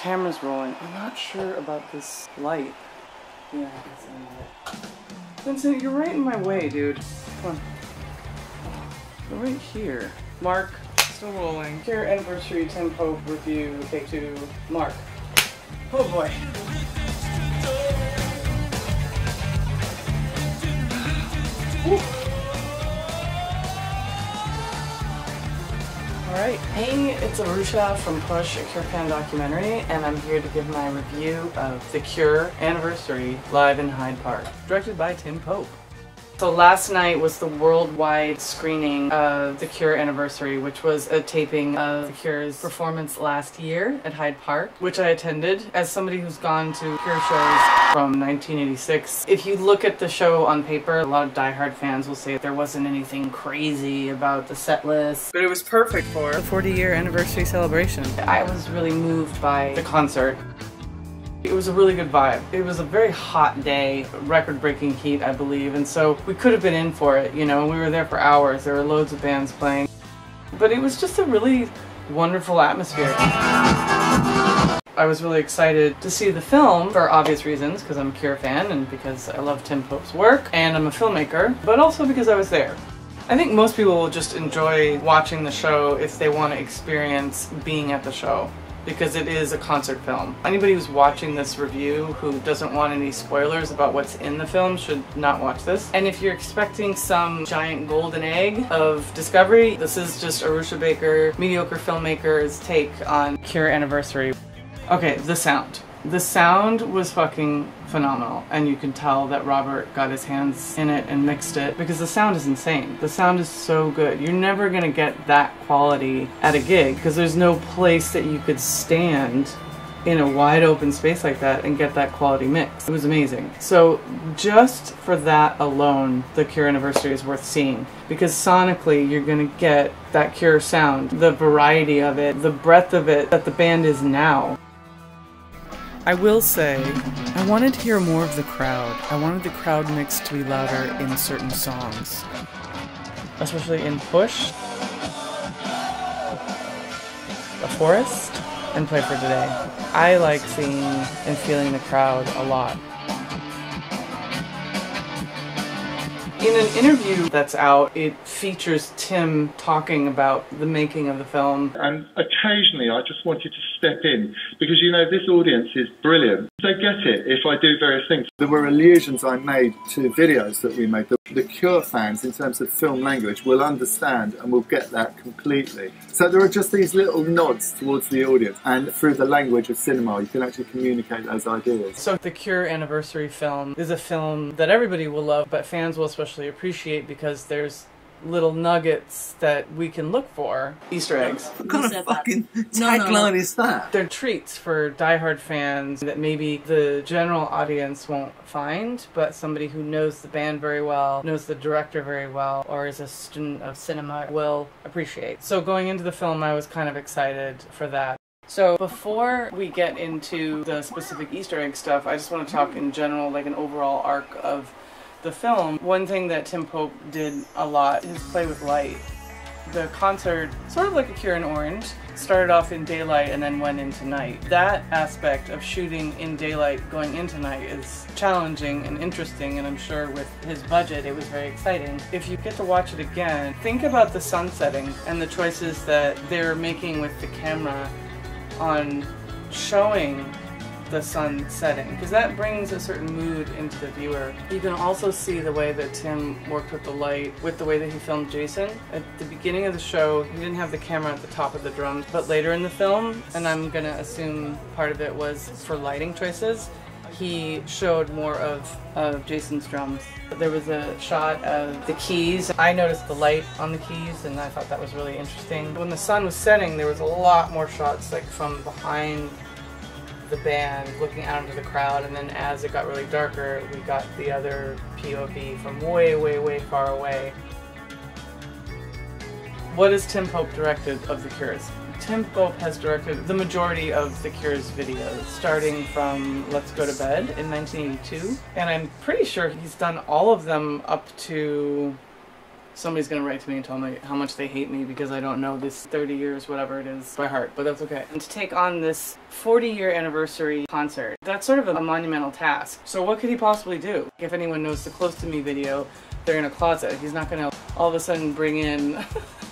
camera's rolling. I'm not sure about this light. Yeah, it's in there. Vincent, you're right in my way, dude. Come on. You're right here. Mark, still rolling. Cure Anniversary Tim Pope review, take 2. Mark. Oh boy. Alright, hey, it's Arusha from Push, a CureFan documentary, and I'm here to give my review of The Cure Anniversary live in Hyde Park, directed by Tim Pope. So last night was the worldwide screening of The Cure Anniversary, which was a taping of The Cure's performance last year at Hyde Park, which I attended. As somebody who's gone to Cure shows from 1986, if you look at the show on paper, a lot of diehard fans will say there wasn't anything crazy about the set list, but it was perfect for the 40-year anniversary celebration. I was really moved by the concert. It was a really good vibe. It was a very hot day, record-breaking heat, I believe, and so we could have been in for it, you know. We were there for hours. There were loads of bands playing. But it was just a really wonderful atmosphere. I was really excited to see the film for obvious reasons, because I'm a Cure fan and because I love Tim Pope's work, and I'm a filmmaker, but also because I was there. I think most people will just enjoy watching the show if they want to experience being at the show, because it is a concert film. Anybody who's watching this review who doesn't want any spoilers about what's in the film should not watch this. And if you're expecting some giant golden egg of discovery, this is just Arusha Baker, mediocre filmmaker's take on Cure Anniversary. Okay, the sound. The sound was fucking phenomenal, and you can tell that Robert got his hands in it and mixed it, because the sound is insane. The sound is so good. You're never gonna get that quality at a gig, because there's no place that you could stand in a wide open space like that and get that quality mix. It was amazing. So just for that alone, the Cure Anniversary is worth seeing, because sonically you're gonna get that Cure sound, the variety of it, the breadth of it that the band is now. I will say, I wanted to hear more of the crowd. I wanted the crowd mix to be louder in certain songs. Especially in Push, A Forest, and Play for Today. I like seeing and feeling the crowd a lot. In an interview that's out, it features Tim talking about the making of the film. And occasionally I just wanted to step in, because you know this audience is brilliant. They get it if I do various things. There were allusions I made to videos that we made. The Cure fans, in terms of film language, will understand and will get that completely. So there are just these little nods towards the audience, and through the language of cinema you can actually communicate those ideas. So the Cure Anniversary film is a film that everybody will love, but fans will especially appreciate because there's little nuggets that we can look for. Easter eggs. What kind of fucking tagline is that? They're treats for diehard fans that maybe the general audience won't find, but somebody who knows the band very well, knows the director very well, or is a student of cinema will appreciate. So going into the film, I was kind of excited for that. So before we get into the specific Easter egg stuff, I just want to talk in general, like an overall arc of the film. One thing that Tim Pope did a lot is play with light. The concert, sort of like a Cure in Orange, started off in daylight and then went into night. That aspect of shooting in daylight going into night is challenging and interesting, and I'm sure with his budget it was very exciting. If you get to watch it again, think about the sun setting and the choices that they're making with the camera on showing the sun setting, because that brings a certain mood into the viewer. You can also see the way that Tim worked with the light, with the way that he filmed Jason. At the beginning of the show, he didn't have the camera at the top of the drums, but later in the film, and I'm gonna assume part of it was for lighting choices, he showed more of Jason's drums. There was a shot of the keys. I noticed the light on the keys and I thought that was really interesting. When the sun was setting, there was a lot more shots like from behind the band looking out into the crowd, and then as it got really darker we got the other POV from way, way, way far away. What has Tim Pope directed of The Cure's? Tim Pope has directed the majority of The Cure's videos, starting from Let's Go to Bed in 1982, and I'm pretty sure he's done all of them up to Somebody's gonna write to me and tell me how much they hate me because I don't know this 30 years, whatever it is, by heart, but that's okay. And to take on this 40-year anniversary concert, that's sort of a monumental task. So what could he possibly do? If anyone knows the Close to Me video, they're in a closet. He's not gonna all of a sudden bring in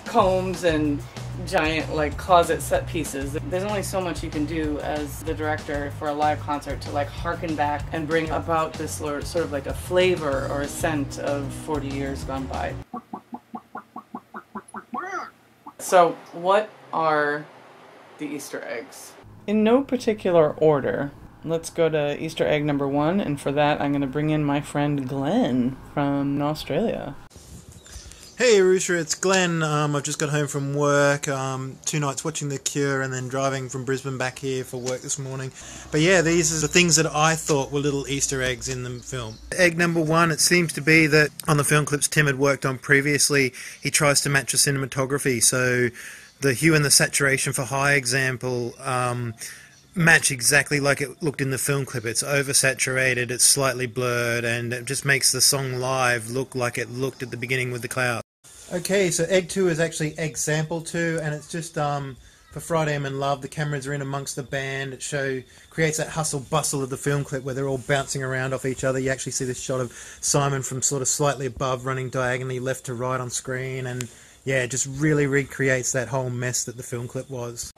combs and giant like closet set pieces. There's only so much you can do as the director for a live concert to like harken back and bring about this sort of like a flavor or a scent of 40 years gone by. So what are the Easter eggs? In no particular order, let's go to Easter egg number 1, and for that I'm going to bring in my friend Glenn from Australia. Hey Arusha, it's Glenn. I've just got home from work, 2 nights watching The Cure and then driving from Brisbane back here for work this morning. But yeah, these are the things that I thought were little Easter eggs in the film. Egg number 1, it seems to be that on the film clips Tim had worked on previously, he tries to match the cinematography. So the hue and the saturation for High example match exactly like it looked in the film clip. It's oversaturated, it's slightly blurred, and it just makes the song live look like it looked at the beginning with the clouds. Okay, so egg 2 is actually egg sample 2, and it's just for Friday I'm in Love. The cameras are in amongst the band. It creates that hustle bustle of the film clip where they're all bouncing around off each other. You actually see this shot of Simon from sort of slightly above running diagonally left to right on screen, and yeah, it just really recreates that whole mess that the film clip was.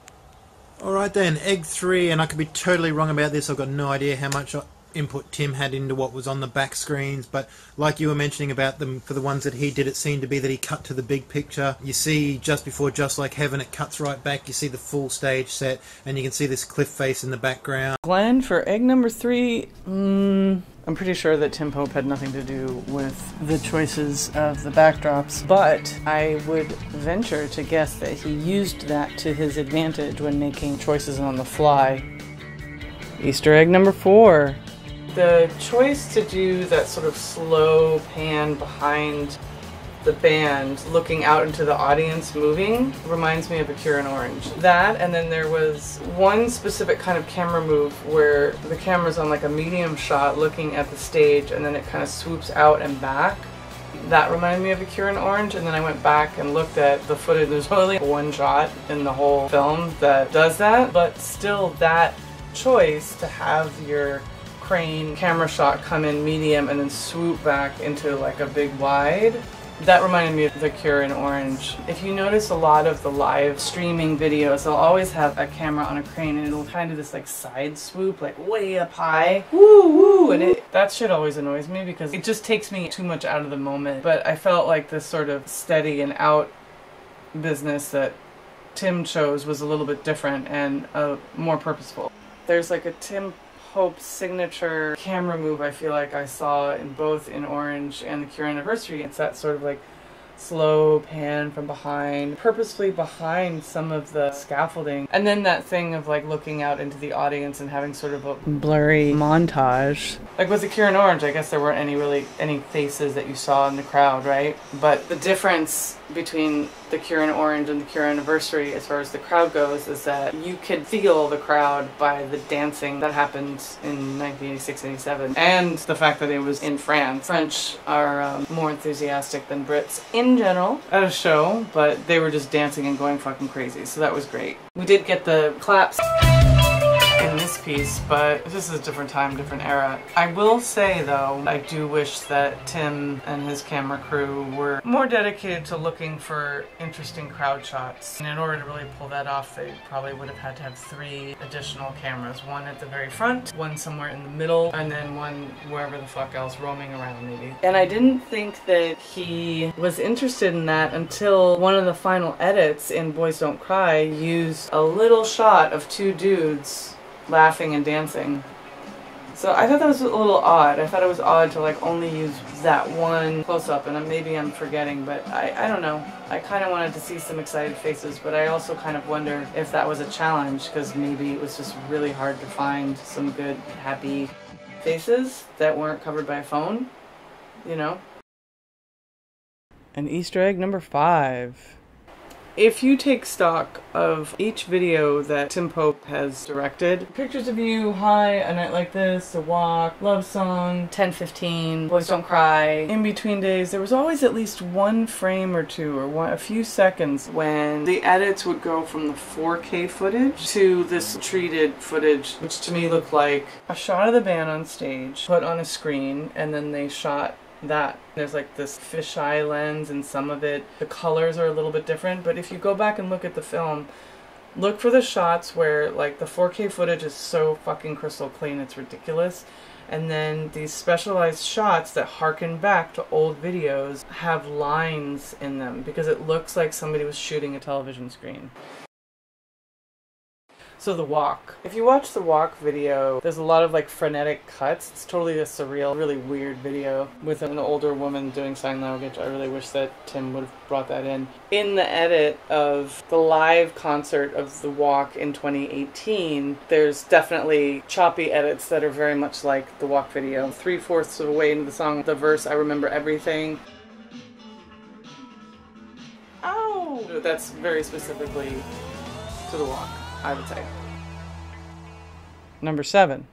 Alright then, egg 3, and I could be totally wrong about this. I've got no idea how much input Tim had into what was on the back screens, but like you were mentioning about them, for the ones that he did, it seemed to be that he cut to the big picture. You see just before Just Like Heaven, it cuts right back, you see the full stage set, and you can see this cliff face in the background. Glenn, for egg number 3, I'm pretty sure that Tim Pope had nothing to do with the choices of the backdrops, but I would venture to guess that he used that to his advantage when making choices on the fly. Easter egg number 4. The choice to do that sort of slow pan behind the band looking out into the audience moving reminds me of A Cure in Orange. That, and then there was one specific kind of camera move where the camera's on like a medium shot looking at the stage and then it kind of swoops out and back. That reminded me of A Cure in Orange, and then I went back and looked at the footage. There's only one shot in the whole film that does that, but still that choice to have your crane camera shot come in medium and then swoop back into like a big wide, that reminded me of The Cure in Orange. If you notice a lot of the live streaming videos, they'll always have a camera on a crane and it'll kind of this like side swoop, like way up high, woo woo, and that shit always annoys me because it just takes me too much out of the moment. But I felt like this sort of steady and out business that Tim chose was a little bit different and more purposeful. There's like a Tim Pope signature camera move I feel like I saw in both in Orange and The Cure Anniversary. It's that sort of like slow pan from behind, purposefully behind some of the scaffolding. And then that thing of like looking out into the audience and having sort of a blurry montage. Like with The Cure in Orange, I guess there weren't any faces that you saw in the crowd, right? But the difference between The Cure in Orange and The Cure Anniversary as far as the crowd goes is that you could feel the crowd by the dancing that happened in 1986-87 and the fact that it was in France. French are more enthusiastic than Brits in general at a show, but they were just dancing and going fucking crazy, so that was great. We did get the claps in this piece, but this is a different time, different era. I will say though, I do wish that Tim and his camera crew were more dedicated to looking for interesting crowd shots. And in order to really pull that off, they probably would have had to have 3 additional cameras. One at the very front, one somewhere in the middle, and then one wherever the fuck else, roaming around maybe. And I didn't think that he was interested in that until one of the final edits in Boys Don't Cry used a little shot of 2 dudes laughing and dancing. So I thought that was a little odd. I thought it was odd to like only use that one close-up, and maybe I'm forgetting, but I don't know. I kind of wanted to see some excited faces, but I also kind of wonder if that was a challenge, because maybe it was just really hard to find some good, happy faces that weren't covered by a phone, you know? And Easter egg number 5. If you take stock of each video that Tim Pope has directed, Pictures of You, Hi, A Night Like This, A Walk, Love Song, 10:15, Boys Don't Cry, In Between Days, there was always at least one frame or two, or a few seconds when the edits would go from the 4K footage to this treated footage, which to me looked like a shot of the band on stage, put on a screen, and then they shot that. There's like this fisheye lens in some of it. The colors are a little bit different, but if you go back and look at the film, look for the shots where like the 4K footage is so fucking crystal clean, it's ridiculous. And then these specialized shots that harken back to old videos have lines in them because it looks like somebody was shooting a television screen. So The Walk. If you watch the Walk video, there's a lot of like frenetic cuts. It's totally a surreal, really weird video with an older woman doing sign language. I really wish that Tim would have brought that in. In the edit of the live concert of The Walk in 2018, there's definitely choppy edits that are very much like the Walk video. 3/4 of the way into the song, the verse, I remember everything. Ow! That's very specifically to The Walk, I would say. Number 7.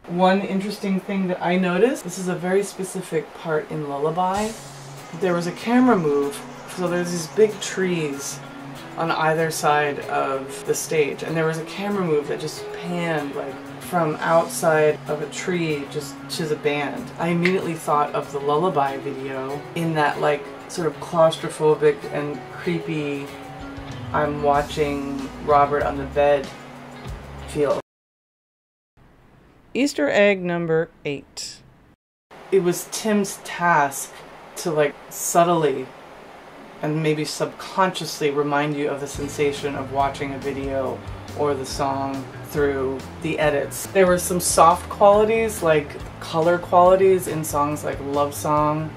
One interesting thing that I noticed, this is a very specific part in Lullaby. There was a camera move, so there's these big trees on either side of the stage, and there was a camera move that just panned like from outside of a tree just to the band. I immediately thought of the Lullaby video in that like sort of claustrophobic and creepy I'm watching Robert on the bed feel. Easter egg number 8. It was Tim's task to like subtly and maybe subconsciously remind you of the sensation of watching a video or the song through the edits. There were some soft qualities, like color qualities in songs like Love Song,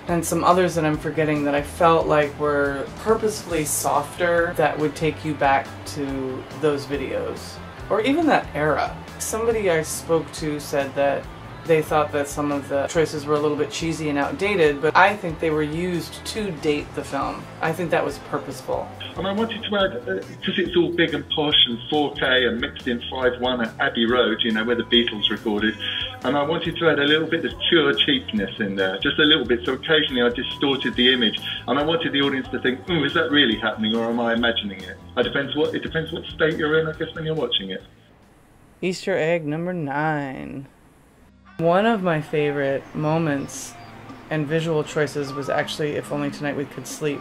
and some others that I'm forgetting that I felt like were purposefully softer that would take you back to those videos, or even that era. Somebody I spoke to said that they thought that some of the choices were a little bit cheesy and outdated, but I think they were used to date the film. I think that was purposeful. And I wanted to add, because it's all big and posh and 4K and mixed in 5.1 at Abbey Road, you know, where the Beatles recorded, and I wanted to add a little bit of pure cheapness in there, just a little bit, so occasionally I distorted the image, and I wanted the audience to think, is that really happening, or am I imagining it? It depends what state you're in, I guess, when you're watching it. Easter egg number 9. One of my favorite moments and visual choices was actually If Only Tonight We Could Sleep,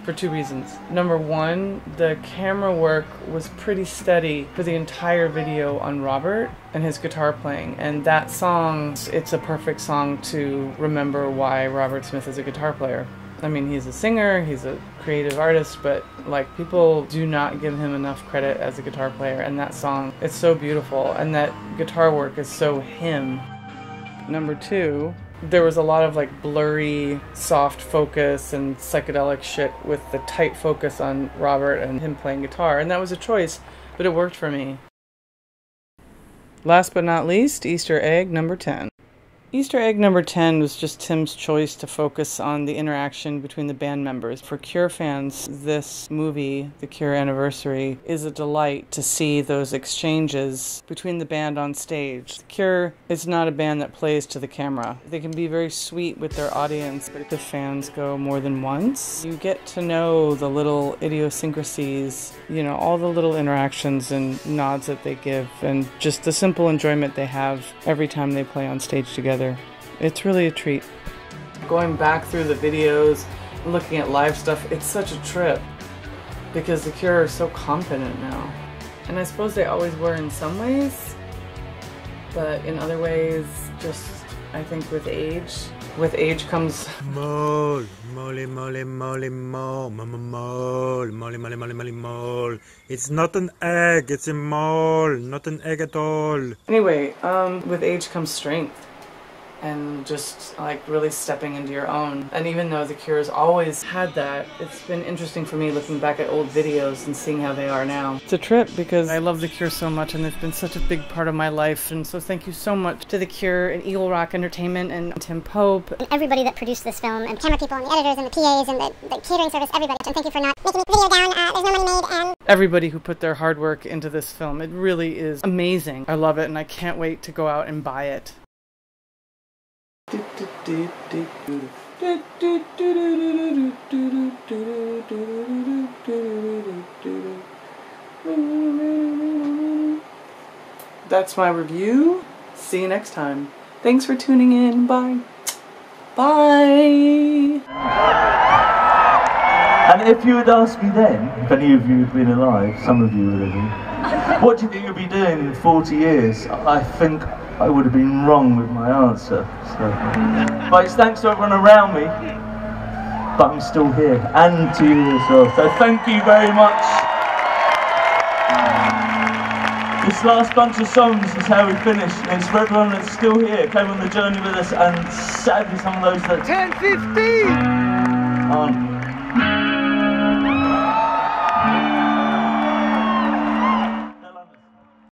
for 2 reasons. Number 1, the camera work was pretty steady for the entire video on Robert and his guitar playing, and that song, it's a perfect song to remember why Robert Smith is a guitar player. I mean, he's a singer, he's a creative artist, but like people do not give him enough credit as a guitar player, and that song is so beautiful, and that guitar work is so him. Number 2, there was a lot of like blurry, soft focus and psychedelic shit with the tight focus on Robert and him playing guitar, and that was a choice, but it worked for me. Last but not least, Easter egg number 10. Easter egg number 10 was just Tim's choice to focus on the interaction between the band members. For Cure fans, this movie, The Cure Anniversary, is a delight to see those exchanges between the band on stage. The Cure is not a band that plays to the camera. They can be very sweet with their audience, but if the fans go more than once, you get to know the little idiosyncrasies, you know, all the little interactions and nods that they give, and just the simple enjoyment they have every time they play on stage together. It's really a treat. Going back through the videos, looking at live stuff, it's such a trip because the Cure are so confident now. And I suppose they always were in some ways, but in other ways, just I think with age comes mole, mole, mole, mole, mole, mole, mole, mole, mole, mole, mole. It's not an egg, it's a mole, not an egg at all. Anyway, with age comes strength. and just like really stepping into your own. And even though The Cure has always had that, it's been interesting for me looking back at old videos and seeing how they are now. It's a trip because I love The Cure so much and they've been such a big part of my life, and so thank you so much to The Cure and Eagle Rock Entertainment and Tim Pope. And everybody that produced this film, and camera people and the editors and the PAs and the catering service, everybody. And thank you for not making the video down, there's no money made, and everybody who put their hard work into this film. It really is amazing. I love it and I can't wait to go out and buy it. That's my review. See you next time. Thanks for tuning in. Bye. Bye. And if you had asked me then, if any of you had been alive, some of you would have been, what do you think you'll be doing in 40 years? I think I would have been wrong with my answer. So. But it's thanks to everyone around me, but I'm still here, and to you as well. So thank you very much. This last bunch of songs is how we finish, and it's for everyone that's still here, came on the journey with us, and sadly some of those that 10-15 aren't.